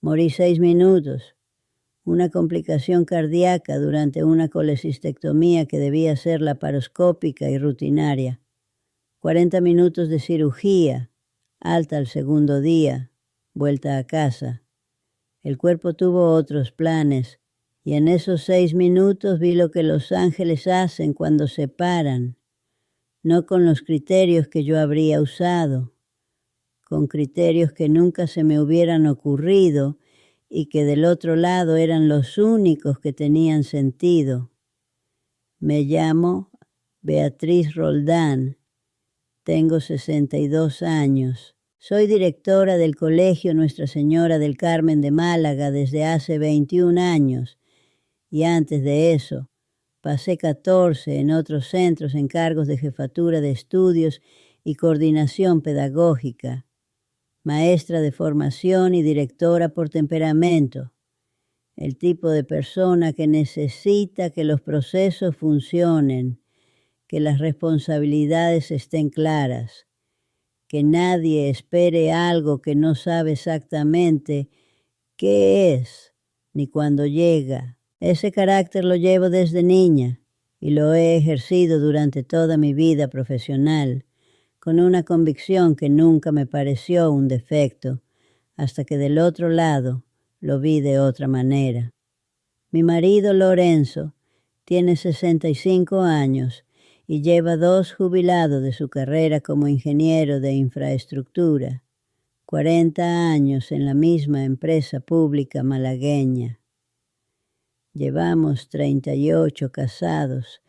Morí 6 minutos. Una complicación cardíaca durante una colecistectomía que debía ser laparoscópica y rutinaria. 40 minutos de cirugía, alta al segundo día, vuelta a casa. El cuerpo tuvo otros planes, y en esos 6 minutos vi lo que los ángeles hacen cuando se paran, no con los criterios que yo habría usado, con criterios que nunca se me hubieran ocurrido y que del otro lado eran los únicos que tenían sentido. Me llamo Beatriz Roldán, tengo 62 años. Soy directora del Colegio Nuestra Señora del Carmen de Málaga desde hace 21 años y antes de eso pasé 14 en otros centros en cargos de jefatura de estudios y coordinación pedagógica. Maestra de formación y directora por temperamento, el tipo de persona que necesita que los procesos funcionen, que las responsabilidades estén claras, que nadie espere algo que no sabe exactamente qué es ni cuándo llega. Ese carácter lo llevo desde niña y lo he ejercido durante toda mi vida profesional, con una convicción que nunca me pareció un defecto, hasta que del otro lado lo vi de otra manera. Mi marido Lorenzo tiene 65 años y lleva 2 jubilados de su carrera como ingeniero de infraestructura, 40 años en la misma empresa pública malagueña. Llevamos 38 casados,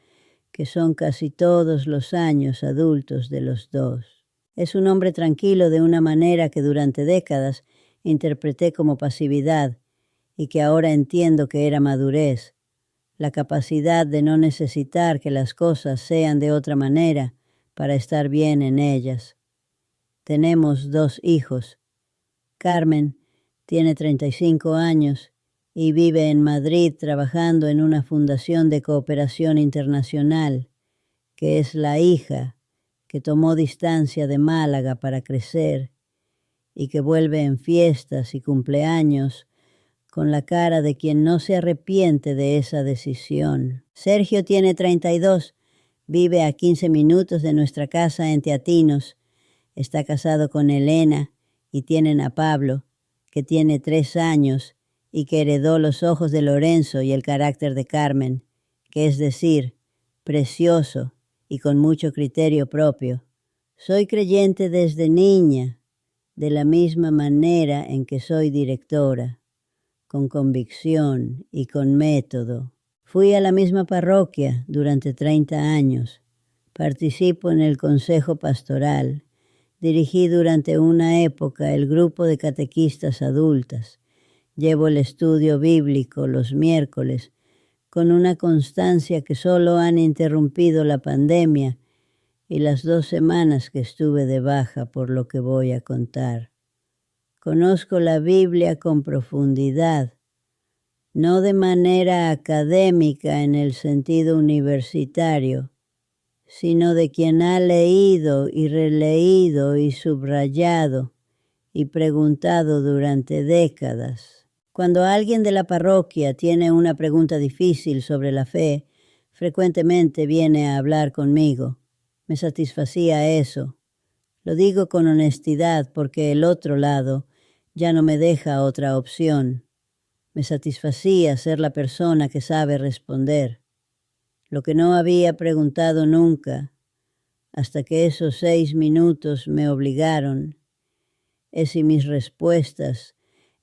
que son casi todos los años adultos de los dos. Es un hombre tranquilo de una manera que durante décadas interpreté como pasividad y que ahora entiendo que era madurez, la capacidad de no necesitar que las cosas sean de otra manera para estar bien en ellas. Tenemos 2 hijos. Carmen tiene 35 años y vive en Madrid trabajando en una fundación de cooperación internacional, que es la hija que tomó distancia de Málaga para crecer y que vuelve en fiestas y cumpleaños con la cara de quien no se arrepiente de esa decisión. Sergio tiene 32, vive a 15 minutos de nuestra casa en Teatinos, está casado con Elena y tienen a Pablo, que tiene 3 años y que heredó los ojos de Lorenzo y el carácter de Carmen, que es decir, precioso y con mucho criterio propio. Soy creyente desde niña, de la misma manera en que soy directora, con convicción y con método. Fui a la misma parroquia durante 30 años. Participo en el consejo pastoral. Dirigí durante una época el grupo de catequistas adultas. Llevo el estudio bíblico los miércoles con una constancia que solo han interrumpido la pandemia y las 2 semanas que estuve de baja por lo que voy a contar. Conozco la Biblia con profundidad, no de manera académica en el sentido universitario, sino de quien ha leído y releído y subrayado y preguntado durante décadas. Cuando alguien de la parroquia tiene una pregunta difícil sobre la fe, frecuentemente viene a hablar conmigo. Me satisfacía eso. Lo digo con honestidad porque el otro lado ya no me deja otra opción. Me satisfacía ser la persona que sabe responder. Lo que no había preguntado nunca, hasta que esos 6 minutos me obligaron, es si mis respuestas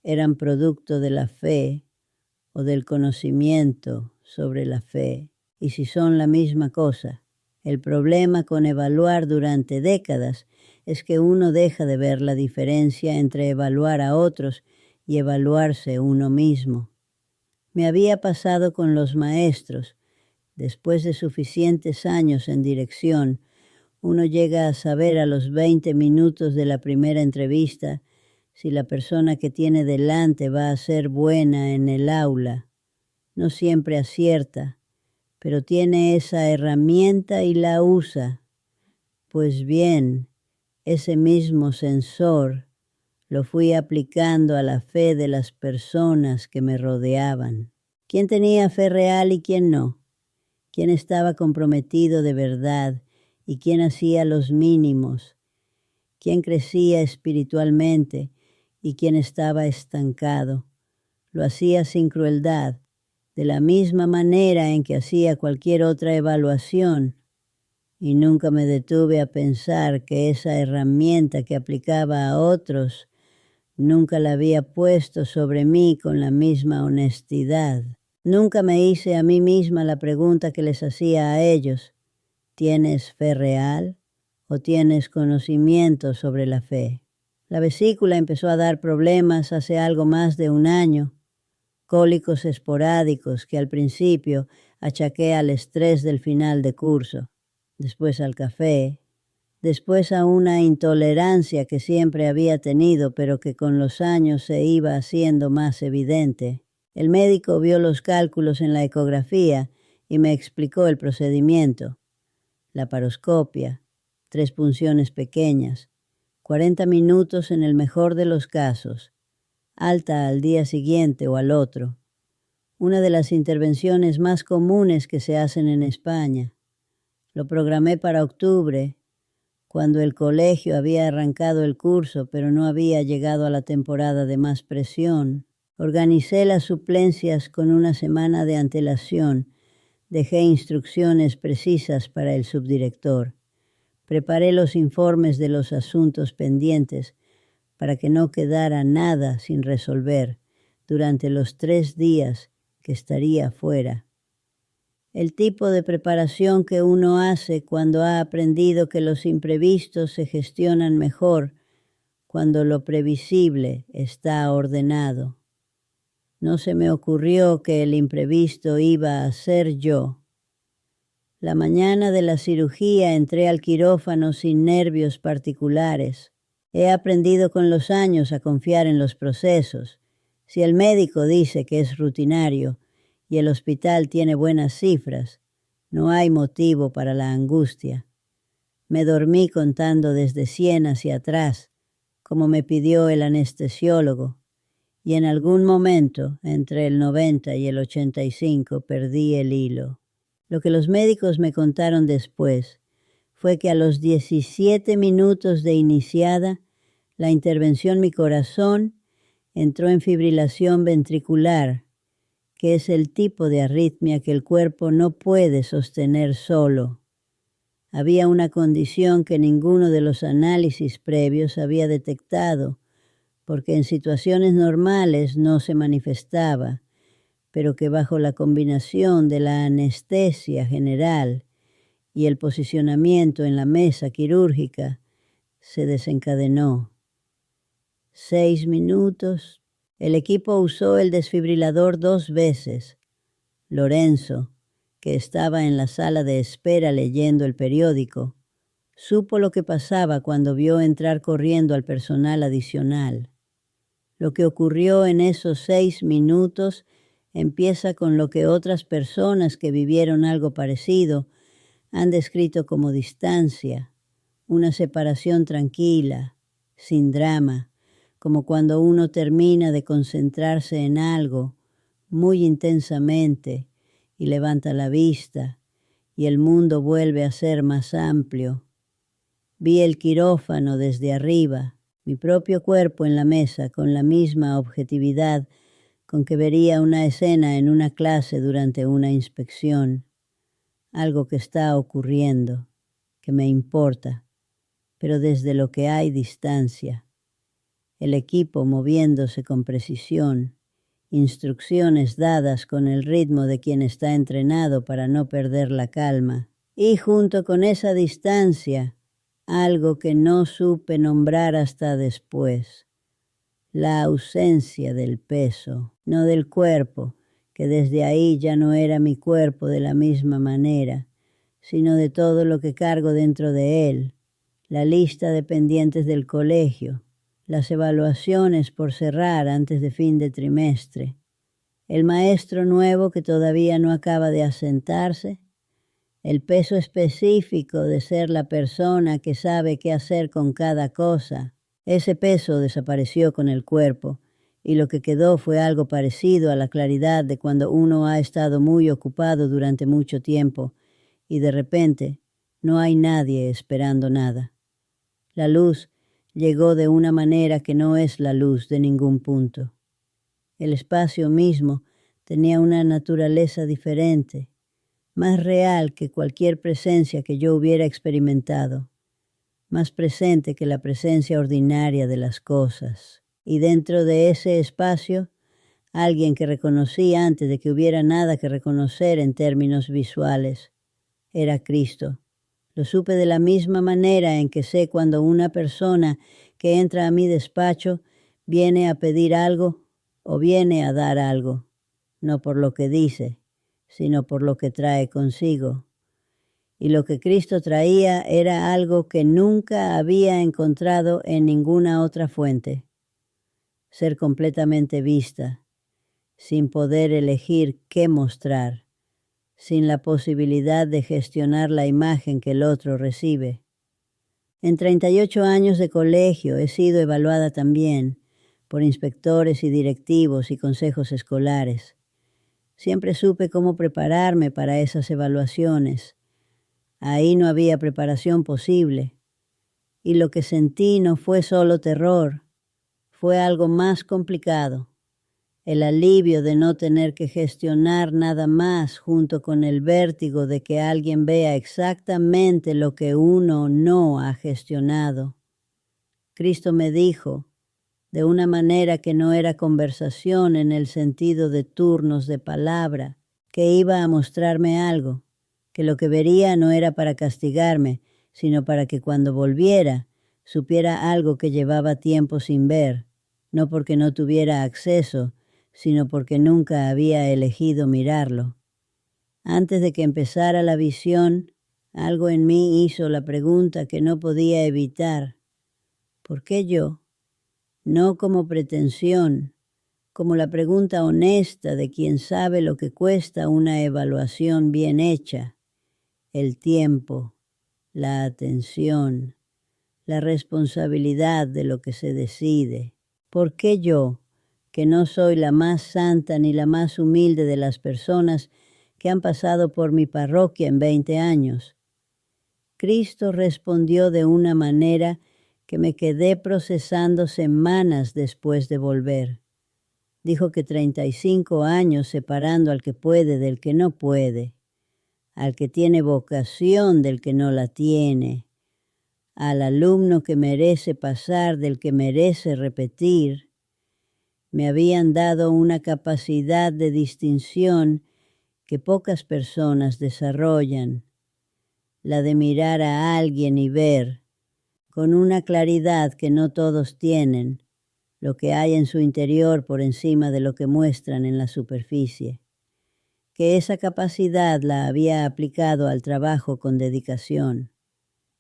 eran producto de la fe o del conocimiento sobre la fe, y si son la misma cosa. El problema con evaluar durante décadas es que uno deja de ver la diferencia entre evaluar a otros y evaluarse uno mismo. Me había pasado con los maestros. Después de suficientes años en dirección, uno llega a saber a los 20 minutos de la primera entrevista si la persona que tiene delante va a ser buena en el aula. No siempre acierta, pero tiene esa herramienta y la usa. Pues bien, ese mismo sensor lo fui aplicando a la fe de las personas que me rodeaban. ¿Quién tenía fe real y quién no? ¿Quién estaba comprometido de verdad y quién hacía los mínimos? ¿Quién crecía espiritualmente y quién estaba estancado? Lo hacía sin crueldad, de la misma manera en que hacía cualquier otra evaluación, y nunca me detuve a pensar que esa herramienta que aplicaba a otros nunca la había puesto sobre mí con la misma honestidad. Nunca me hice a mí misma la pregunta que les hacía a ellos: ¿tienes fe real o tienes conocimiento sobre la fe? La vesícula empezó a dar problemas hace algo más de un año. Cólicos esporádicos que al principio achaqué al estrés del final de curso, después al café, después a una intolerancia que siempre había tenido pero que con los años se iba haciendo más evidente. El médico vio los cálculos en la ecografía y me explicó el procedimiento. Laparoscopia, 3 punciones pequeñas, 40 minutos en el mejor de los casos, alta al día siguiente o al otro. Una de las intervenciones más comunes que se hacen en España. Lo programé para octubre, cuando el colegio había arrancado el curso, pero no había llegado a la temporada de más presión. Organicé las suplencias con una semana de antelación. Dejé instrucciones precisas para el subdirector. Preparé los informes de los asuntos pendientes para que no quedara nada sin resolver durante los 3 días que estaría fuera. El tipo de preparación que uno hace cuando ha aprendido que los imprevistos se gestionan mejor cuando lo previsible está ordenado. No se me ocurrió que el imprevisto iba a ser yo. La mañana de la cirugía entré al quirófano sin nervios particulares. He aprendido con los años a confiar en los procesos. Si el médico dice que es rutinario y el hospital tiene buenas cifras, no hay motivo para la angustia. Me dormí contando desde 100 hacia atrás, como me pidió el anestesiólogo, y en algún momento, entre el 90 y el 85, perdí el hilo. Lo que los médicos me contaron después fue que a los 17 minutos de iniciada la intervención, mi corazón entró en fibrilación ventricular, que es el tipo de arritmia que el cuerpo no puede sostener solo. Había una condición que ninguno de los análisis previos había detectado, porque en situaciones normales no se manifestaba, pero que bajo la combinación de la anestesia general y el posicionamiento en la mesa quirúrgica se desencadenó. 6 minutos. El equipo usó el desfibrilador 2 veces. Lorenzo, que estaba en la sala de espera leyendo el periódico, supo lo que pasaba cuando vio entrar corriendo al personal adicional. Lo que ocurrió en esos 6 minutos empieza con lo que otras personas que vivieron algo parecido han descrito como distancia, una separación tranquila, sin drama, como cuando uno termina de concentrarse en algo muy intensamente y levanta la vista y el mundo vuelve a ser más amplio. Vi el quirófano desde arriba, mi propio cuerpo en la mesa con la misma objetividad con que vería una escena en una clase durante una inspección. Algo que está ocurriendo, que me importa, pero desde lo que hay distancia. El equipo moviéndose con precisión, instrucciones dadas con el ritmo de quien está entrenado para no perder la calma. Y junto con esa distancia, algo que no supe nombrar hasta después. La ausencia del peso, no del cuerpo, que desde ahí ya no era mi cuerpo de la misma manera, sino de todo lo que cargo dentro de él, la lista de pendientes del colegio, las evaluaciones por cerrar antes de fin de trimestre, el maestro nuevo que todavía no acaba de asentarse, el peso específico de ser la persona que sabe qué hacer con cada cosa, Ese peso desapareció con el cuerpo, y lo que quedó fue algo parecido a la claridad de cuando uno ha estado muy ocupado durante mucho tiempo, y de repente no hay nadie esperando nada. La luz llegó de una manera que no es la luz de ningún punto. El espacio mismo tenía una naturaleza diferente, más real que cualquier presencia que yo hubiera experimentado, más presente que la presencia ordinaria de las cosas. Y dentro de ese espacio, alguien que reconocí antes de que hubiera nada que reconocer en términos visuales, era Cristo. Lo supe de la misma manera en que sé cuando una persona que entra a mi despacho viene a pedir algo o viene a dar algo, no por lo que dice, sino por lo que trae consigo. Y lo que Cristo traía era algo que nunca había encontrado en ninguna otra fuente. Ser completamente vista, sin poder elegir qué mostrar, sin la posibilidad de gestionar la imagen que el otro recibe. En 38 años de colegio he sido evaluada también por inspectores y directivos y consejos escolares. Siempre supe cómo prepararme para esas evaluaciones. Ahí no había preparación posible. Y lo que sentí no fue solo terror, fue algo más complicado. El alivio de no tener que gestionar nada más junto con el vértigo de que alguien vea exactamente lo que uno no ha gestionado. Cristo me dijo, de una manera que no era conversación en el sentido de turnos de palabra, que iba a mostrarme algo, que lo que vería no era para castigarme, sino para que cuando volviera supiera algo que llevaba tiempo sin ver, no porque no tuviera acceso, sino porque nunca había elegido mirarlo. Antes de que empezara la visión, algo en mí hizo la pregunta que no podía evitar. ¿Por qué yo? No como pretensión, como la pregunta honesta de quien sabe lo que cuesta una evaluación bien hecha. El tiempo, la atención, la responsabilidad de lo que se decide. ¿Por qué yo, que no soy la más santa ni la más humilde de las personas que han pasado por mi parroquia en 20 años? Cristo respondió de una manera que me quedé procesando semanas después de volver. Dijo que 35 años separando al que puede del que no puede, al que tiene vocación del que no la tiene, al alumno que merece pasar del que merece repetir, me habían dado una capacidad de distinción que pocas personas desarrollan, la de mirar a alguien y ver, con una claridad que no todos tienen, lo que hay en su interior por encima de lo que muestran en la superficie. Que esa capacidad la había aplicado al trabajo con dedicación,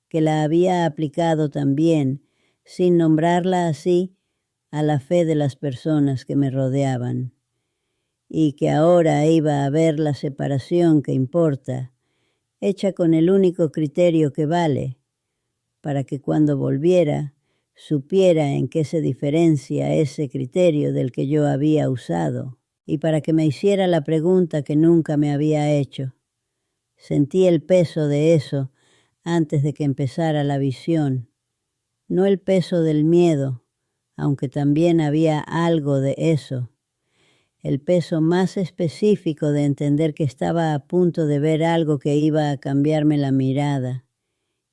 que la había aplicado también, sin nombrarla así, a la fe de las personas que me rodeaban, y que ahora iba a ver la separación que importa, hecha con el único criterio que vale, para que cuando volviera supiera en qué se diferencia ese criterio del que yo había usado, y para que me hiciera la pregunta que nunca me había hecho. Sentí el peso de eso antes de que empezara la visión, no el peso del miedo, aunque también había algo de eso, el peso más específico de entender que estaba a punto de ver algo que iba a cambiarme la mirada,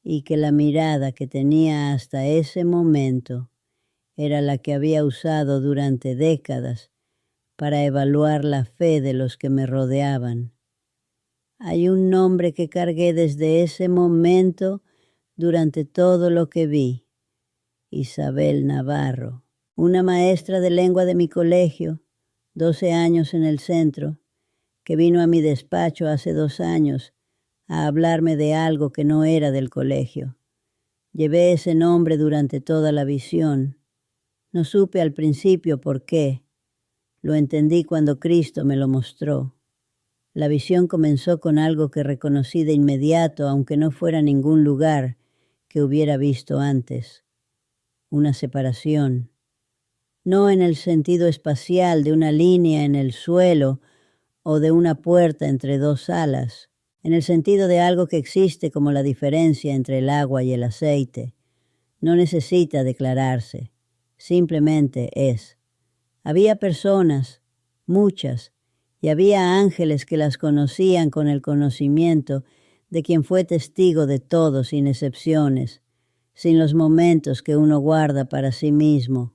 y que la mirada que tenía hasta ese momento era la que había usado durante décadas para evaluar la fe de los que me rodeaban. Hay un nombre que cargué desde ese momento durante todo lo que vi: Isabel Navarro, una maestra de lengua de mi colegio, 12 años en el centro, que vino a mi despacho hace 2 años a hablarme de algo que no era del colegio. Llevé ese nombre durante toda la visión. No supe al principio por qué. Lo entendí cuando Cristo me lo mostró. La visión comenzó con algo que reconocí de inmediato, aunque no fuera ningún lugar que hubiera visto antes. una separación, no en el sentido espacial de una línea en el suelo o de una puerta entre dos alas, en el sentido de algo que existe como la diferencia entre el agua y el aceite. No necesita declararse, simplemente es. Había personas, muchas, y había ángeles que las conocían con el conocimiento de quien fue testigo de todo sin excepciones, sin los momentos que uno guarda para sí mismo.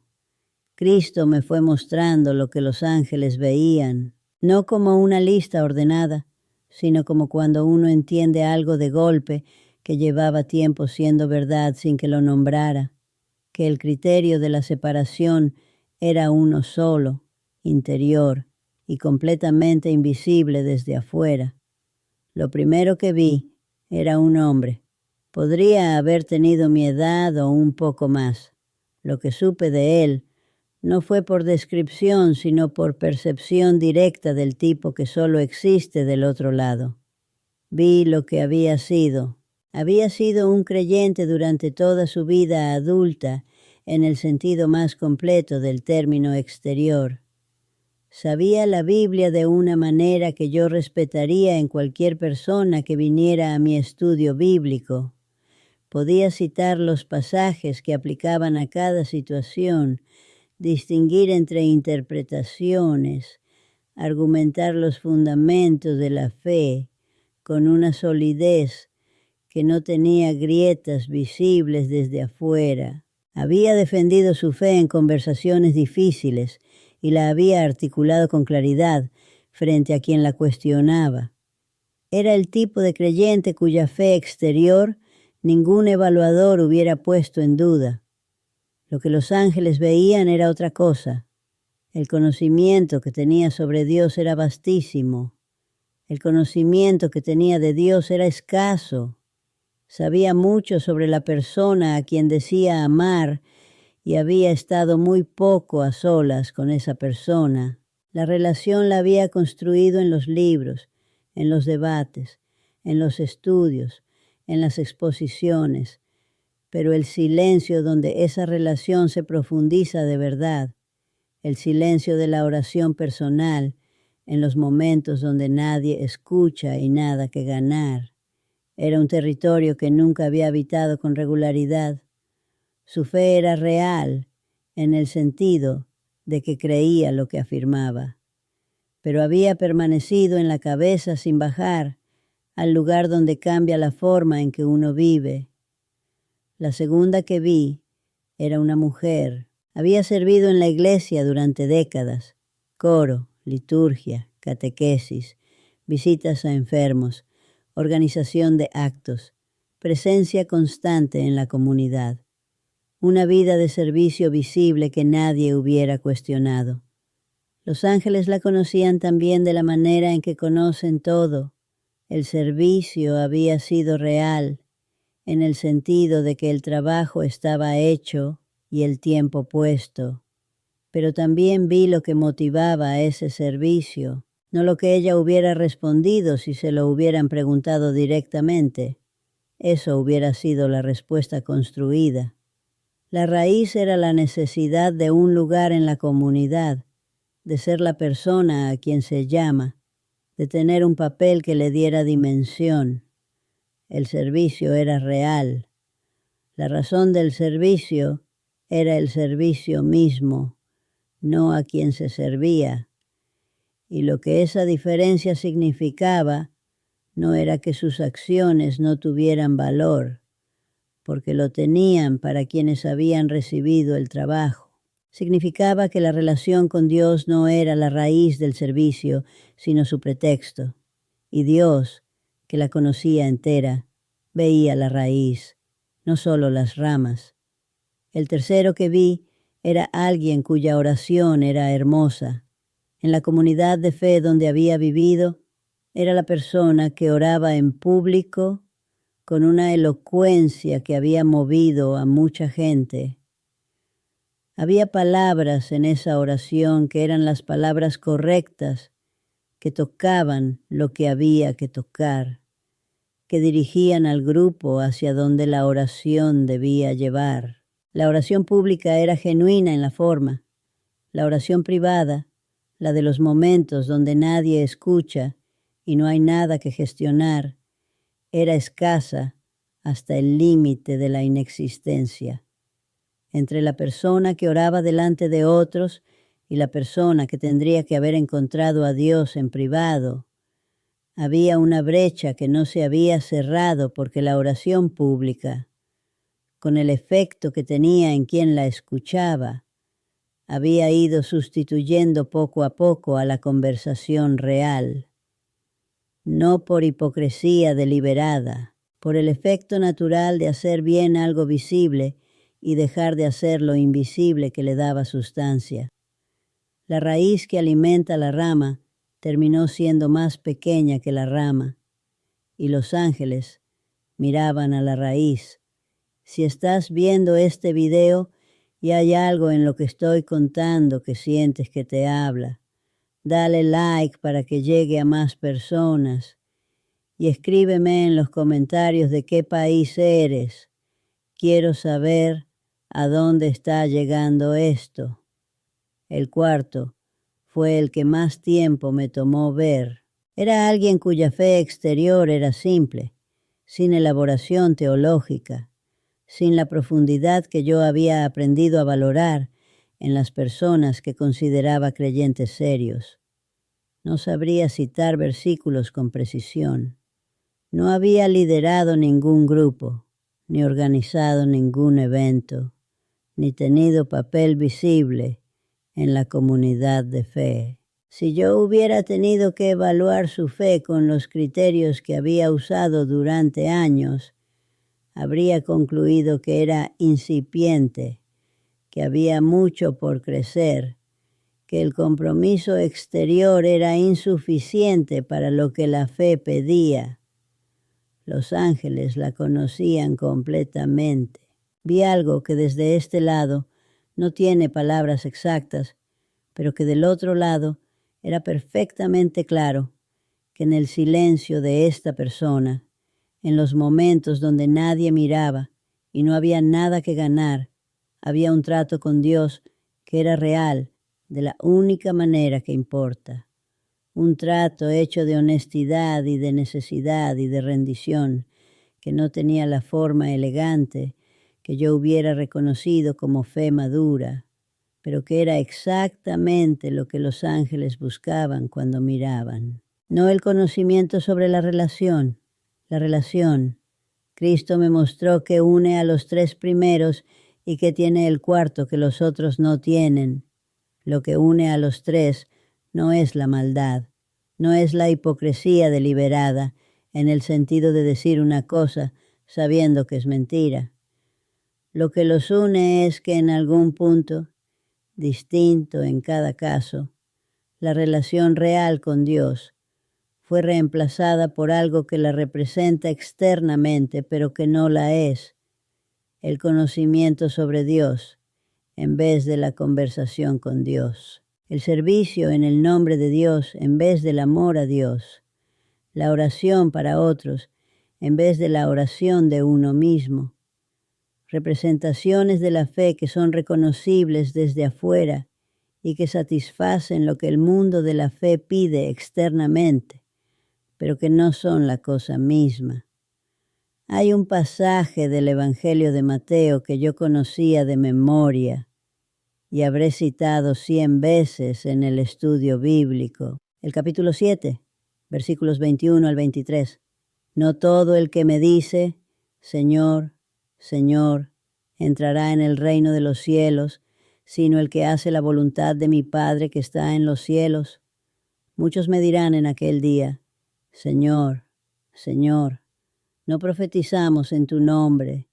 Cristo me fue mostrando lo que los ángeles veían, no como una lista ordenada, sino como cuando uno entiende algo de golpe que llevaba tiempo siendo verdad sin que lo nombrara, que el criterio de la separación era uno solo, interior y completamente invisible desde afuera. Lo primero que vi era un hombre. Podría haber tenido mi edad o un poco más. Lo que supe de él no fue por descripción, sino por percepción directa del tipo que solo existe del otro lado. Vi lo que había sido. Había sido un creyente durante toda su vida adulta, en el sentido más completo del término exterior. Sabía la Biblia de una manera que yo respetaría en cualquier persona que viniera a mi estudio bíblico. Podía citar los pasajes que aplicaban a cada situación, distinguir entre interpretaciones, argumentar los fundamentos de la fe con una solidez que no tenía grietas visibles desde afuera. Había defendido su fe en conversaciones difíciles y la había articulado con claridad frente a quien la cuestionaba. Era el tipo de creyente cuya fe exterior ningún evaluador hubiera puesto en duda. Lo que los ángeles veían era otra cosa. El conocimiento que tenía sobre Dios era vastísimo. El conocimiento que tenía de Dios era escaso. Sabía mucho sobre la persona a quien decía amar y había estado muy poco a solas con esa persona. La relación la había construido en los libros, en los debates, en los estudios, en las exposiciones, pero el silencio donde esa relación se profundiza de verdad, el silencio de la oración personal, en los momentos donde nadie escucha y nada que ganar, era un territorio que nunca había habitado con regularidad. Su fe era real en el sentido de que creía lo que afirmaba, pero había permanecido en la cabeza sin bajar al lugar donde cambia la forma en que uno vive. La segunda que vi era una mujer. Había servido en la iglesia durante décadas, coro, liturgia, catequesis, visitas a enfermos, organización de actos, presencia constante en la comunidad. Una vida de servicio visible que nadie hubiera cuestionado. Los ángeles la conocían también de la manera en que conocen todo. El servicio había sido real, en el sentido de que el trabajo estaba hecho y el tiempo puesto. Pero también vi lo que motivaba a ese servicio, no lo que ella hubiera respondido si se lo hubieran preguntado directamente. Eso hubiera sido la respuesta construida. La raíz era la necesidad de un lugar en la comunidad, de ser la persona a quien se llama, de tener un papel que le diera dimensión. El servicio era real. La razón del servicio era el servicio mismo, no a quien se servía. Y lo que esa diferencia significaba no era que sus acciones no tuvieran valor, porque lo tenían para quienes habían recibido el trabajo. Significaba que la relación con Dios no era la raíz del servicio, sino su pretexto. Y Dios, que la conocía entera, veía la raíz, no solo las ramas. El tercero que vi era alguien cuya oración era hermosa. En la comunidad de fe donde había vivido, era la persona que oraba en público con una elocuencia que había movido a mucha gente. Había palabras en esa oración que eran las palabras correctas, que tocaban lo que había que tocar, que dirigían al grupo hacia donde la oración debía llevar. La oración pública era genuina en la forma. La oración privada, la de los momentos donde nadie escucha y no hay nada que gestionar, era escasa hasta el límite de la inexistencia. Entre la persona que oraba delante de otros y la persona que tendría que haber encontrado a Dios en privado, había una brecha que no se había cerrado porque la oración pública, con el efecto que tenía en quien la escuchaba, había ido sustituyendo poco a poco a la conversación real. No por hipocresía deliberada, por el efecto natural de hacer bien algo visible y dejar de hacer lo invisible que le daba sustancia. La raíz que alimenta la rama terminó siendo más pequeña que la rama, y los ángeles miraban a la raíz. Si estás viendo este video y hay algo en lo que estoy contando que sientes que te habla, dale like para que llegue a más personas y escríbeme en los comentarios de qué país eres. Quiero saber a dónde está llegando esto. El cuarto fue el que más tiempo me tomó ver. Era alguien cuya fe exterior era simple, sin elaboración teológica, sin la profundidad que yo había aprendido a valorar en las personas que consideraba creyentes serios. No sabría citar versículos con precisión. No había liderado ningún grupo, ni organizado ningún evento, ni tenido papel visible en la comunidad de fe. Si yo hubiera tenido que evaluar su fe con los criterios que había usado durante años, habría concluido que era incipiente, que había mucho por crecer, que el compromiso exterior era insuficiente para lo que la fe pedía. Los ángeles la conocían completamente. Vi algo que desde este lado no tiene palabras exactas, pero que del otro lado era perfectamente claro, que en el silencio de esta persona, en los momentos donde nadie miraba y no había nada que ganar, había un trato con Dios que era real, de la única manera que importa. Un trato hecho de honestidad y de necesidad y de rendición, que no tenía la forma elegante que yo hubiera reconocido como fe madura, pero que era exactamente lo que los ángeles buscaban cuando miraban. No el conocimiento sobre la relación. La relación, Cristo me mostró que une a los tres primeros y que tiene el cuarto que los otros no tienen. Lo que une a los tres no es la maldad, no es la hipocresía deliberada, en el sentido de decir una cosa sabiendo que es mentira. Lo que los une es que en algún punto, distinto en cada caso, la relación real con Dios fue reemplazada por algo que la representa externamente, pero que no la es, el conocimiento sobre Dios, en vez de la conversación con Dios, el servicio en el nombre de Dios en vez del amor a Dios, la oración para otros en vez de la oración de uno mismo, representaciones de la fe que son reconocibles desde afuera y que satisfacen lo que el mundo de la fe pide externamente, pero que no son la cosa misma. Hay un pasaje del Evangelio de Mateo que yo conocía de memoria y habré citado 100 veces en el estudio bíblico. El capítulo 7, versículos 21 al 23. No todo el que me dice, Señor, Señor, entrará en el reino de los cielos, sino el que hace la voluntad de mi Padre que está en los cielos. Muchos me dirán en aquel día, Señor, Señor, no profetizamos en tu nombre,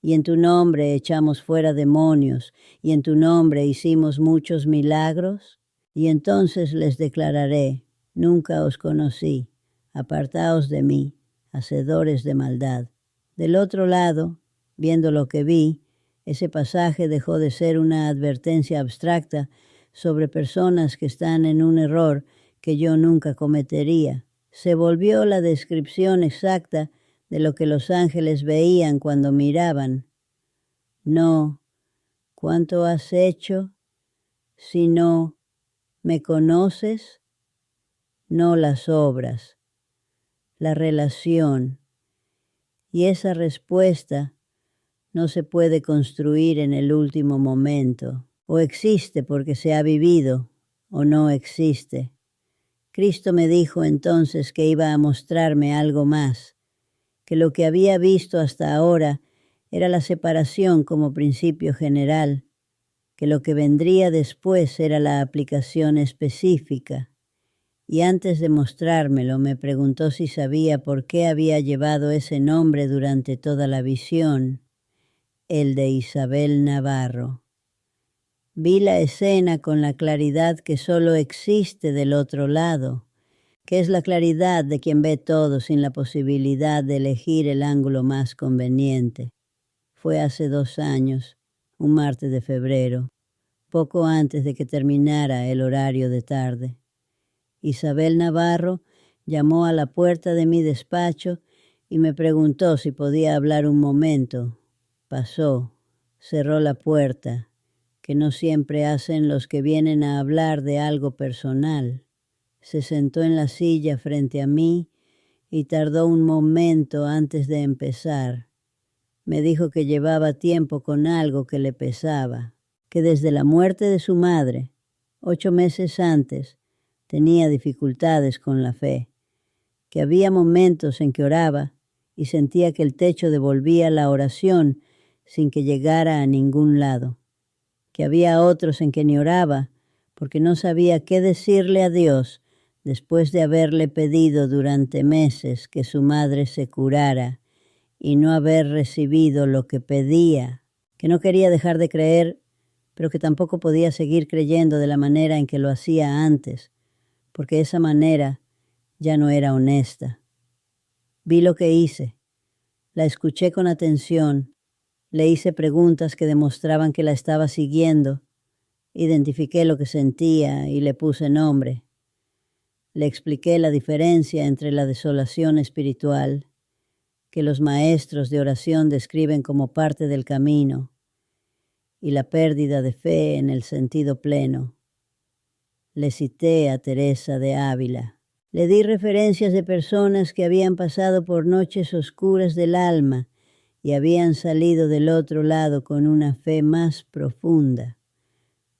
y en tu nombre echamos fuera demonios, y en tu nombre hicimos muchos milagros. Y entonces les declararé, nunca os conocí, apartaos de mí, hacedores de maldad. Del otro lado, viendo lo que vi, ese pasaje dejó de ser una advertencia abstracta sobre personas que están en un error que yo nunca cometería. Se volvió la descripción exacta de lo que los ángeles veían cuando miraban. No, ¿Cuánto has hecho si no me conoces? No las obras, la relación. Y esa respuesta no se puede construir en el último momento. O existe porque se ha vivido, o no existe. Cristo me dijo entonces que iba a mostrarme algo más, que lo que había visto hasta ahora era la separación como principio general, que lo que vendría después era la aplicación específica. Y antes de mostrármelo me preguntó si sabía por qué había llevado ese nombre durante toda la visión, el de Isabel Navarro. Vi la escena con la claridad que solo existe del otro lado, que es la claridad de quien ve todo sin la posibilidad de elegir el ángulo más conveniente. Fue hace 2 años, un martes de febrero, poco antes de que terminara el horario de tarde. Isabel Navarro llamó a la puerta de mi despacho y me preguntó si podía hablar un momento. Pasó, cerró la puerta, que no siempre hacen los que vienen a hablar de algo personal. Se sentó en la silla frente a mí y tardó un momento antes de empezar. Me dijo que llevaba tiempo con algo que le pesaba, que desde la muerte de su madre, 8 meses antes, tenía dificultades con la fe, que había momentos en que oraba y sentía que el techo devolvía la oración sin que llegara a ningún lado, que había otros en que ni oraba porque no sabía qué decirle a Dios después de haberle pedido durante meses que su madre se curara y no haber recibido lo que pedía, que no quería dejar de creer, pero que tampoco podía seguir creyendo de la manera en que lo hacía antes, porque esa manera ya no era honesta. Vi lo que hice, la escuché con atención, le hice preguntas que demostraban que la estaba siguiendo, identifiqué lo que sentía y le puse nombre. Le expliqué la diferencia entre la desolación espiritual, que los maestros de oración describen como parte del camino, y la pérdida de fe en el sentido pleno. Le cité a Teresa de Ávila. Le di referencias de personas que habían pasado por noches oscuras del alma y habían salido del otro lado con una fe más profunda.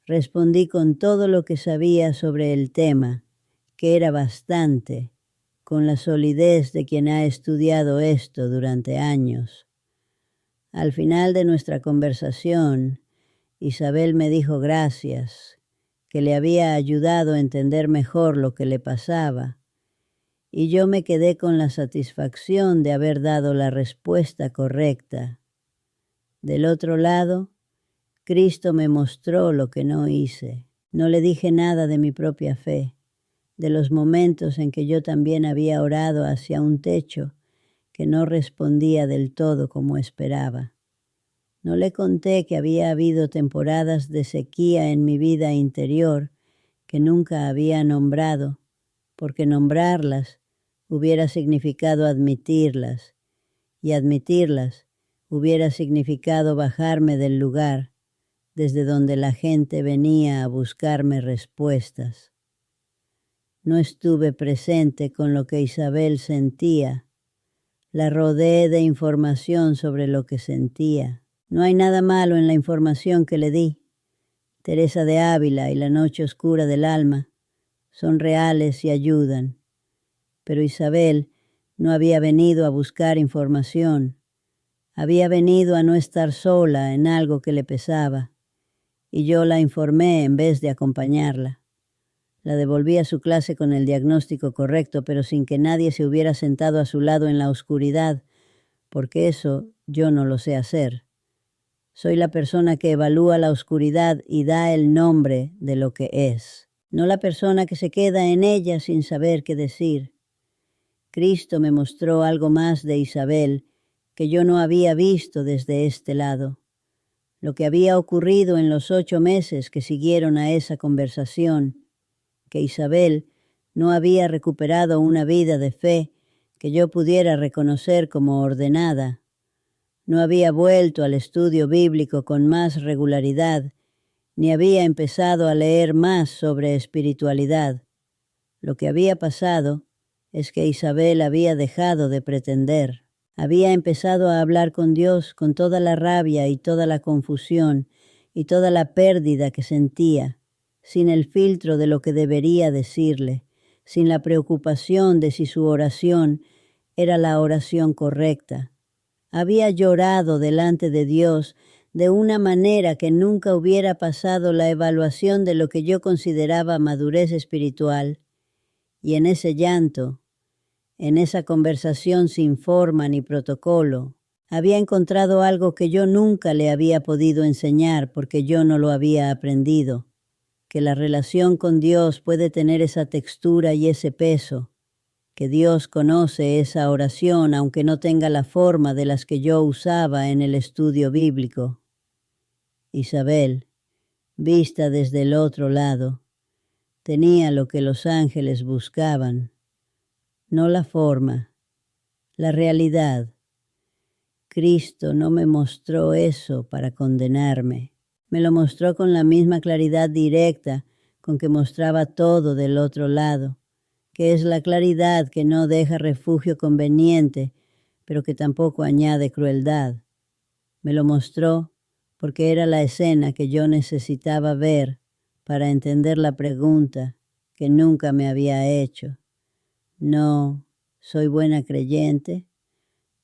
Respondí con todo lo que sabía sobre el tema, que era bastante, con la solidez de quien ha estudiado esto durante años. Al final de nuestra conversación, Isabel me dijo gracias, que le había ayudado a entender mejor lo que le pasaba, y yo me quedé con la satisfacción de haber dado la respuesta correcta. Del otro lado, Cristo me mostró lo que no hice. No le dije nada de mi propia fe, de los momentos en que yo también había orado hacia un techo que no respondía del todo como esperaba. No le conté que había habido temporadas de sequía en mi vida interior que nunca había nombrado, porque nombrarlas hubiera significado admitirlas, y admitirlas hubiera significado bajarme del lugar desde donde la gente venía a buscarme respuestas. No estuve presente con lo que Isabel sentía. La rodeé de información sobre lo que sentía. No hay nada malo en la información que le di. Teresa de Ávila y la noche oscura del alma son reales y ayudan. Pero Isabel no había venido a buscar información. Había venido a no estar sola en algo que le pesaba. Y yo la informé en vez de acompañarla. La devolví a su clase con el diagnóstico correcto, pero sin que nadie se hubiera sentado a su lado en la oscuridad, porque eso yo no lo sé hacer. Soy la persona que evalúa la oscuridad y da el nombre de lo que es, no la persona que se queda en ella sin saber qué decir. Cristo me mostró algo más de Isabel que yo no había visto desde este lado. Lo que había ocurrido en los 8 meses que siguieron a esa conversación, que Isabel no había recuperado una vida de fe que yo pudiera reconocer como ordenada. No había vuelto al estudio bíblico con más regularidad, ni había empezado a leer más sobre espiritualidad. Lo que había pasado es que Isabel había dejado de pretender. Había empezado a hablar con Dios con toda la rabia y toda la confusión y toda la pérdida que sentía, sin el filtro de lo que debería decirle, sin la preocupación de si su oración era la oración correcta. Había llorado delante de Dios de una manera que nunca hubiera pasado la evaluación de lo que yo consideraba madurez espiritual, y en ese llanto, en esa conversación sin forma ni protocolo, había encontrado algo que yo nunca le había podido enseñar porque yo no lo había aprendido, que la relación con Dios puede tener esa textura y ese peso, que Dios conoce esa oración aunque no tenga la forma de las que yo usaba en el estudio bíblico. Isabel, vista desde el otro lado, tenía lo que los ángeles buscaban, no la forma, la realidad. Cristo no me mostró eso para condenarme. Me lo mostró con la misma claridad directa con que mostraba todo del otro lado, que es la claridad que no deja refugio conveniente, pero que tampoco añade crueldad. Me lo mostró porque era la escena que yo necesitaba ver para entender la pregunta que nunca me había hecho. No, ¿soy buena creyente?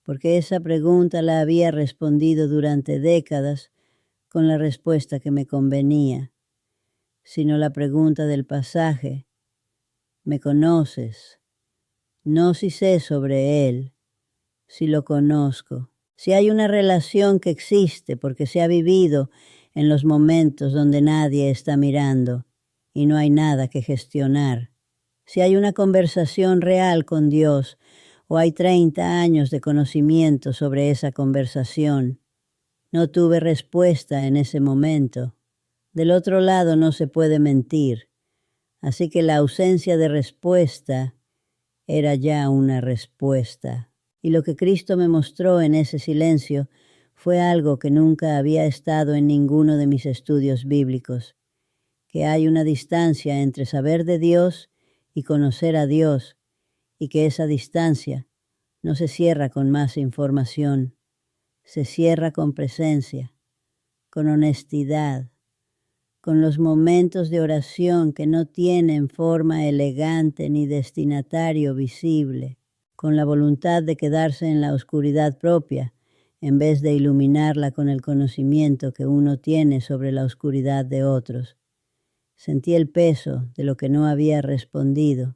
Porque esa pregunta la había respondido durante décadas con la respuesta que me convenía, sino la pregunta del pasaje: ¿me conoces? No si sé sobre él, si lo conozco. Si hay una relación que existe porque se ha vivido en los momentos donde nadie está mirando y no hay nada que gestionar. Si hay una conversación real con Dios o hay 30 años de conocimiento sobre esa conversación. No tuve respuesta en ese momento. Del otro lado no se puede mentir, así que la ausencia de respuesta era ya una respuesta. Y lo que Cristo me mostró en ese silencio fue algo que nunca había estado en ninguno de mis estudios bíblicos, que hay una distancia entre saber de Dios y conocer a Dios, y que esa distancia no se cierra con más información, se cierra con presencia, con honestidad, con los momentos de oración que no tienen forma elegante ni destinatario visible, con la voluntad de quedarse en la oscuridad propia, en vez de iluminarla con el conocimiento que uno tiene sobre la oscuridad de otros. Sentí el peso de lo que no había respondido,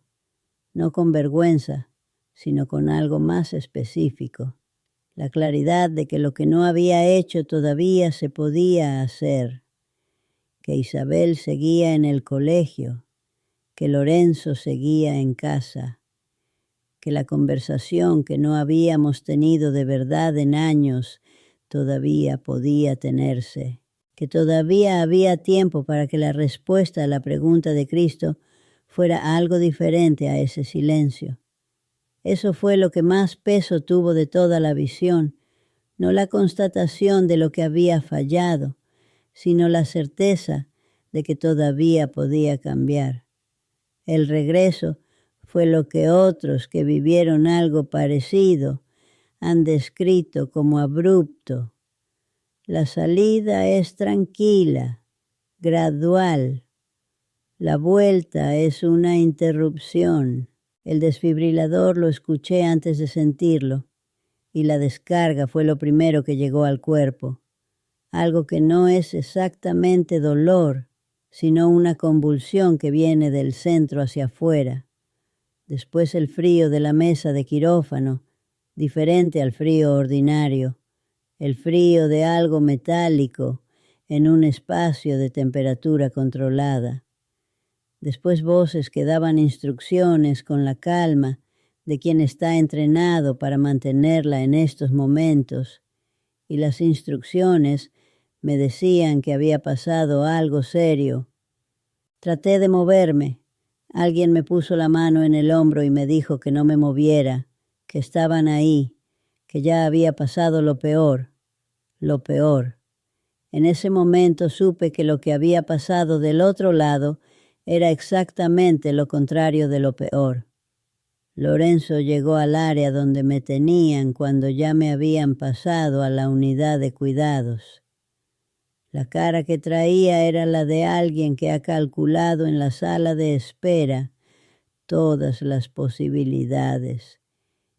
no con vergüenza, sino con algo más específico, la claridad de que lo que no había hecho todavía se podía hacer, que Isabel seguía en el colegio, que Lorenzo seguía en casa, que la conversación que no habíamos tenido de verdad en años todavía podía tenerse, que todavía había tiempo para que la respuesta a la pregunta de Cristo fuera algo diferente a ese silencio. Eso fue lo que más peso tuvo de toda la visión, no la constatación de lo que había fallado, sino la certeza de que todavía podía cambiar. El regreso fue lo que otros que vivieron algo parecido han descrito como abrupto. La salida es tranquila, gradual. La vuelta es una interrupción. El desfibrilador lo escuché antes de sentirlo, y la descarga fue lo primero que llegó al cuerpo. Algo que no es exactamente dolor, sino una convulsión que viene del centro hacia afuera. Después el frío de la mesa de quirófano, diferente al frío ordinario, el frío de algo metálico en un espacio de temperatura controlada. Después voces que daban instrucciones con la calma de quien está entrenado para mantenerla en estos momentos, y las instrucciones me decían que había pasado algo serio. Traté de moverme. Alguien me puso la mano en el hombro y me dijo que no me moviera, que estaban ahí, que ya había pasado lo peor. lo peor. En ese momento supe que lo que había pasado del otro lado era exactamente lo contrario de lo peor. Lorenzo llegó al área donde me tenían cuando ya me habían pasado a la unidad de cuidados. La cara que traía era la de alguien que ha calculado en la sala de espera todas las posibilidades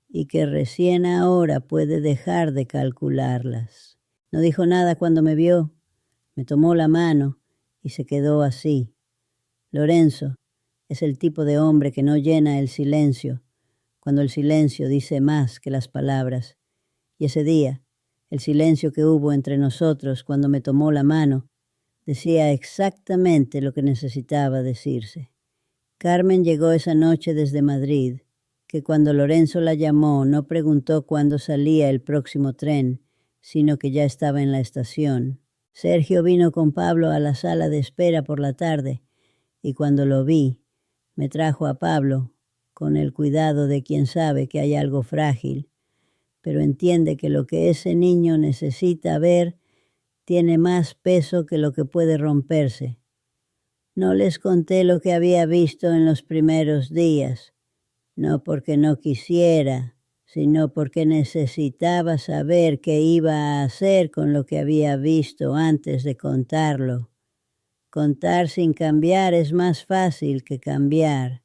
y que recién ahora puede dejar de calcularlas. No dijo nada cuando me vio, me tomó la mano y se quedó así. Lorenzo es el tipo de hombre que no llena el silencio, cuando el silencio dice más que las palabras. Y ese día, el silencio que hubo entre nosotros cuando me tomó la mano, decía exactamente lo que necesitaba decirse. Carmen llegó esa noche desde Madrid, que cuando Lorenzo la llamó no preguntó cuándo salía el próximo tren, sino que ya estaba en la estación. Sergio vino con Pablo a la sala de espera por la tarde, y cuando lo vi, me trajo a Pablo, con el cuidado de quien sabe que hay algo frágil, pero entiende que lo que ese niño necesita ver tiene más peso que lo que puede romperse. No les conté lo que había visto en los primeros días, no porque no quisiera, sino porque necesitaba saber qué iba a hacer con lo que había visto antes de contarlo. Contar sin cambiar es más fácil que cambiar,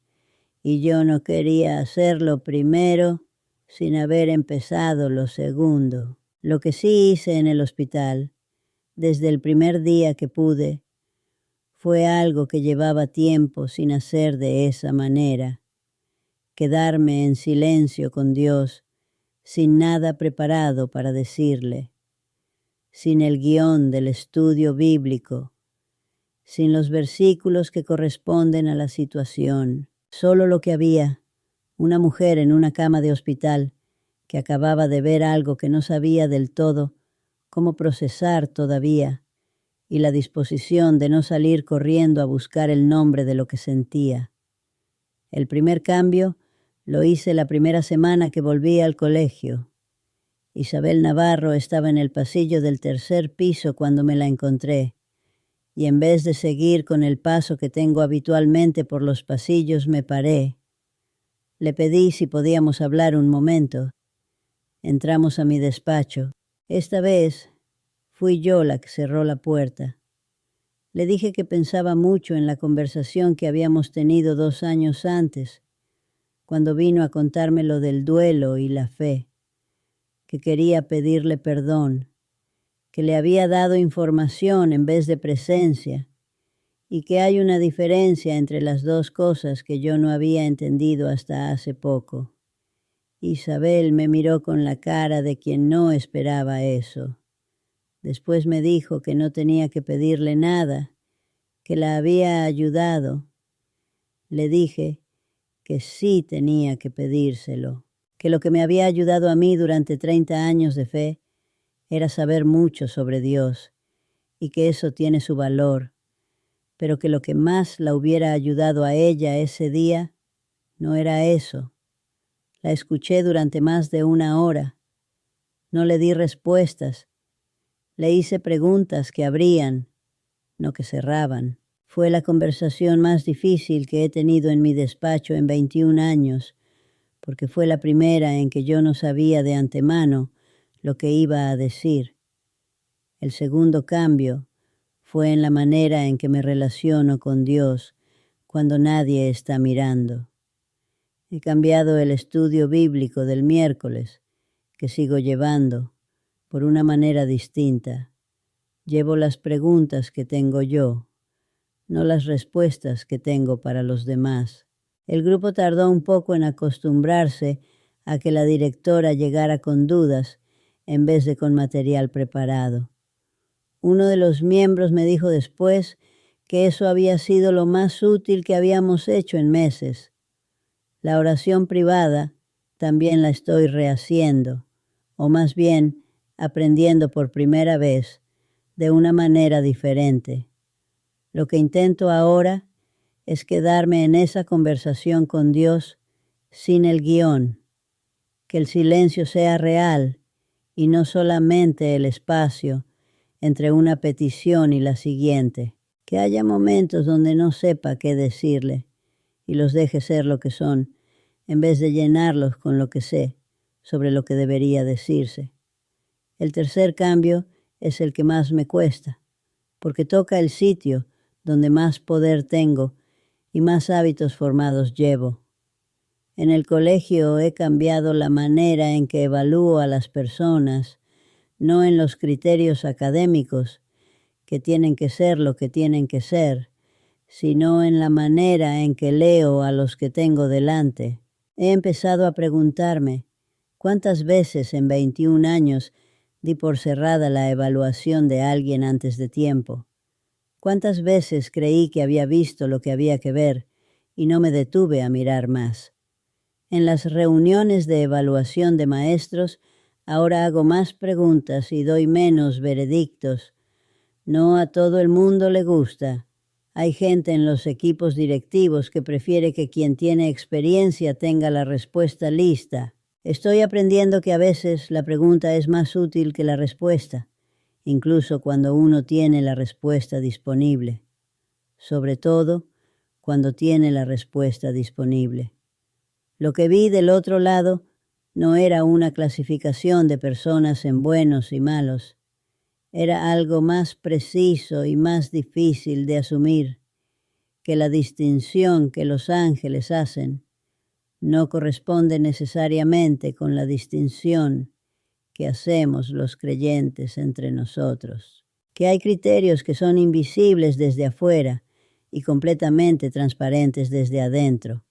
y yo no quería hacerlo primero sin haber empezado lo segundo. Lo que sí hice en el hospital, desde el primer día que pude, fue algo que llevaba tiempo sin hacer de esa manera. Quedarme en silencio con Dios, sin nada preparado para decirle, sin el guión del estudio bíblico, sin los versículos que corresponden a la situación. Solo lo que había, una mujer en una cama de hospital que acababa de ver algo que no sabía del todo cómo procesar todavía, y la disposición de no salir corriendo a buscar el nombre de lo que sentía. El primer cambio lo hice la primera semana que volví al colegio. Isabel Navarro estaba en el pasillo del tercer piso cuando me la encontré, y en vez de seguir con el paso que tengo habitualmente por los pasillos, me paré. Le pedí si podíamos hablar un momento. Entramos a mi despacho. Esta vez fui yo la que cerró la puerta. Le dije que pensaba mucho en la conversación que habíamos tenido 2 años antes, cuando vino a contarme lo del duelo y la fe, que quería pedirle perdón, que le había dado información en vez de presencia, y que hay una diferencia entre las dos cosas que yo no había entendido hasta hace poco. Isabel me miró con la cara de quien no esperaba eso. Después me dijo que no tenía que pedirle nada, que la había ayudado. Le dije que sí tenía que pedírselo, que lo que me había ayudado a mí durante 30 años de fe era saber mucho sobre Dios y que eso tiene su valor, pero que lo que más la hubiera ayudado a ella ese día no era eso. La escuché durante más de 1 hora. No le di respuestas. Le hice preguntas que abrían, no que cerraban. Fue la conversación más difícil que he tenido en mi despacho en 21 años, porque fue la primera en que yo no sabía de antemano lo que iba a decir. El segundo cambio fue en la manera en que me relaciono con Dios cuando nadie está mirando. He cambiado el estudio bíblico del miércoles, que sigo llevando, por una manera distinta. Llevo las preguntas que tengo yo, no las respuestas que tengo para los demás. El grupo tardó un poco en acostumbrarse a que la directora llegara con dudas en vez de con material preparado. Uno de los miembros me dijo después que eso había sido lo más útil que habíamos hecho en meses. La oración privada también la estoy rehaciendo, o más bien aprendiendo por primera vez de una manera diferente. Lo que intento ahora es quedarme en esa conversación con Dios sin el guión, que el silencio sea real y no solamente el espacio entre una petición y la siguiente. Que haya momentos donde no sepa qué decirle y los deje ser lo que son, en vez de llenarlos con lo que sé sobre lo que debería decirse. El tercer cambio es el que más me cuesta, porque toca el sitio donde más poder tengo y más hábitos formados llevo. En el colegio he cambiado la manera en que evalúo a las personas, no en los criterios académicos, que tienen que ser lo que tienen que ser, sino en la manera en que leo a los que tengo delante. He empezado a preguntarme, ¿cuántas veces en 21 años di por cerrada la evaluación de alguien antes de tiempo? ¿Cuántas veces creí que había visto lo que había que ver y no me detuve a mirar más? En las reuniones de evaluación de maestros, ahora hago más preguntas y doy menos veredictos. No a todo el mundo le gusta. Hay gente en los equipos directivos que prefiere que quien tiene experiencia tenga la respuesta lista. Estoy aprendiendo que a veces la pregunta es más útil que la respuesta, incluso cuando uno tiene la respuesta disponible. Sobre todo, cuando tiene la respuesta disponible. Lo que vi del otro lado no era una clasificación de personas en buenos y malos. Era algo más preciso y más difícil de asumir, que la distinción que los ángeles hacen no corresponde necesariamente con la distinción que hacemos los creyentes entre nosotros. Que hay criterios que son invisibles desde afuera y completamente transparentes desde adentro.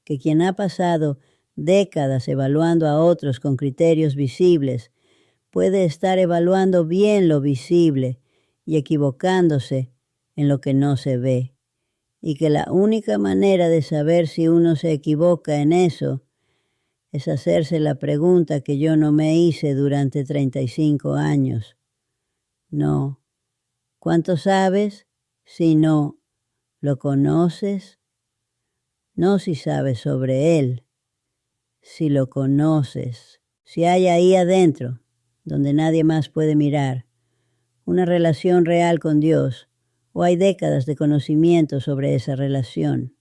Que quien ha pasado décadas evaluando a otros con criterios visibles puede estar evaluando bien lo visible y equivocándose en lo que no se ve. Y que la única manera de saber si uno se equivoca en eso es hacerse la pregunta que yo no me hice durante 35 años. No. ¿Cuánto sabes? Si no, ¿lo conoces? No si sabes sobre él, si lo conoces. Si hay ahí adentro, donde nadie más puede mirar, una relación real con Dios, o hay décadas de conocimiento sobre esa relación.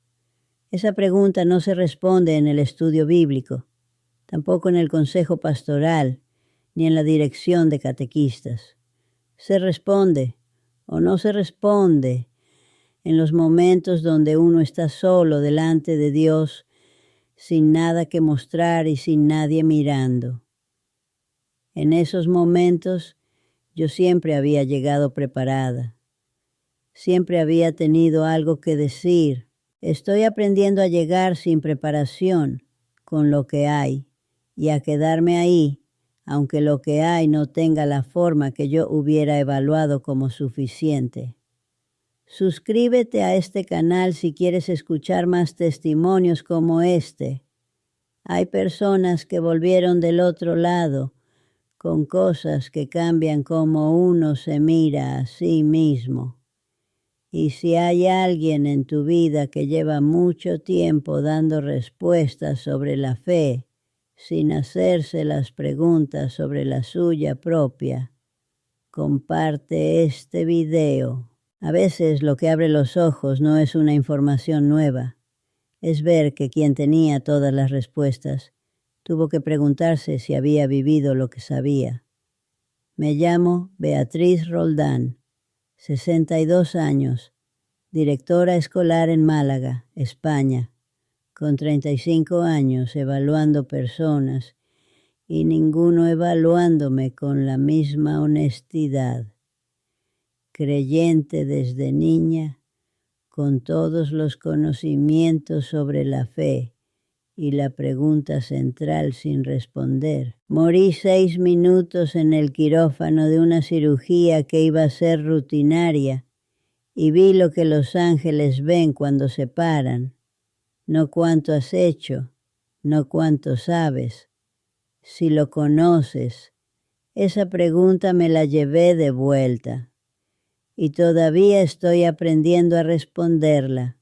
Esa pregunta no se responde en el estudio bíblico, tampoco en el consejo pastoral, ni en la dirección de catequistas. Se responde o no se responde en los momentos donde uno está solo delante de Dios, sin nada que mostrar y sin nadie mirando. En esos momentos yo siempre había llegado preparada. Siempre había tenido algo que decir. Estoy aprendiendo a llegar sin preparación, con lo que hay, y a quedarme ahí, aunque lo que hay no tenga la forma que yo hubiera evaluado como suficiente. Suscríbete a este canal si quieres escuchar más testimonios como este. Hay personas que volvieron del otro lado, con cosas que cambian cómo uno se mira a sí mismo. Y si hay alguien en tu vida que lleva mucho tiempo dando respuestas sobre la fe, sin hacerse las preguntas sobre la suya propia, comparte este video. A veces lo que abre los ojos no es una información nueva, es ver que quien tenía todas las respuestas tuvo que preguntarse si había vivido lo que sabía. Me llamo Beatriz Roldán, 62 años, directora escolar en Málaga, España, con 35 años evaluando personas y ninguno evaluándome con la misma honestidad. Creyente desde niña, con todos los conocimientos sobre la fe y la pregunta central sin responder. Morí 6 minutos en el quirófano de una cirugía que iba a ser rutinaria y vi lo que los ángeles ven cuando se paran. No cuánto has hecho, no cuánto sabes. Si lo conoces, esa pregunta me la llevé de vuelta y todavía estoy aprendiendo a responderla.